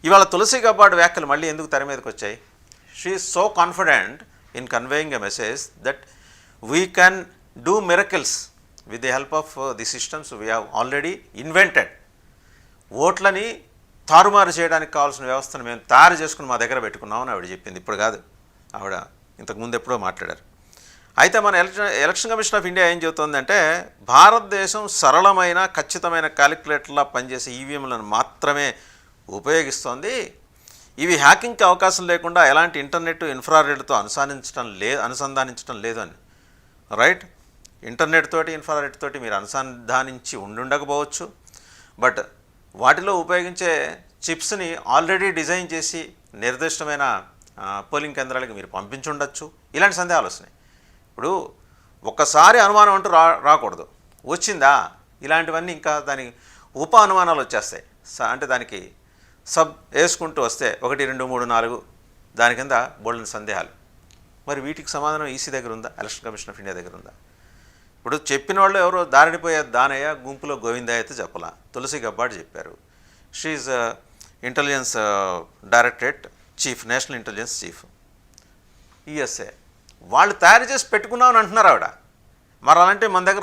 ఇవాళ తులసి గబ్బార్డ్ వ్యాఖ్యలు మళ్ళీ ఎందుకు తెర మీదకి వచ్చాయి? She is so confident in conveying a message that we can do miracles with the help of the systems we have already invented. ఓట్లని తారుమారు చేయడానికి కావాల్సిన వ్యవస్థను మేము తయారు చేసుకుని మా దగ్గర పెట్టుకున్నామని ఆవిడ చెప్పింది. ఇప్పుడు కాదు, ఆవిడ ఇంతకుముందు ఎప్పుడో మాట్లాడారు. అయితే మన ఎలక్షన్ కమిషన్ ఆఫ్ ఇండియా ఏం చెబుతోందంటే, భారతదేశం సరళమైన ఖచ్చితమైన క్యాలిక్యులేటర్లా పనిచేసే ఈవీఎంలను మాత్రమే ఉపయోగిస్తోంది. ఇవి హ్యాకింగ్కి అవకాశం లేకుండా ఎలాంటి ఇంటర్నెట్ ఇన్ఫ్రారెడ్తో అనుసంధానించడం లేదు అని. రైట్, ఇంటర్నెట్ తోటి ఇన్ఫ్రారెడ్ తోటి మీరు అనుసంధానించి ఉండకపోవచ్చు, బట్ వాటిలో ఉపయోగించే చిప్స్ని ఆల్రెడీ డిజైన్ చేసి నిర్దిష్టమైన పోలింగ్ కేంద్రాలకు మీరు పంపించుండొచ్చు. ఇలాంటి సందేహాలు వస్తున్నాయి. ఇప్పుడు ఒక్కసారి అనుమానం అంటూ రాకూడదు. వచ్చిందా, ఇలాంటివన్నీ ఇంకా దానికి ఉప అనుమానాలు వచ్చేస్తాయి. అంటే దానికి సబ్ వేసుకుంటూ వస్తే 1, 2, 3, 4 దాని కింద బోల్డెన్ సందేహాలు. మరి వీటికి సమాధానం ఈసీ దగ్గర ఉందా, ఎలక్షన్ కమిషన్ ఆఫ్ ఇండియా దగ్గర ఉందా? ఇప్పుడు చెప్పిన వాళ్ళు ఎవరో దారిడిపోయే దానయ్య, గుంపులో గోవిందయ్య అయితే చెప్పలా, తులసి గబ్బార్డ్ చెప్పారు. షీఈ్ intelligence directorate chief, national intelligence chief, ESA. వాళ్ళు తయారు చేసి పెట్టుకున్నామని అంటున్నారు ఆవిడ. మరి అలాంటి మన దగ్గర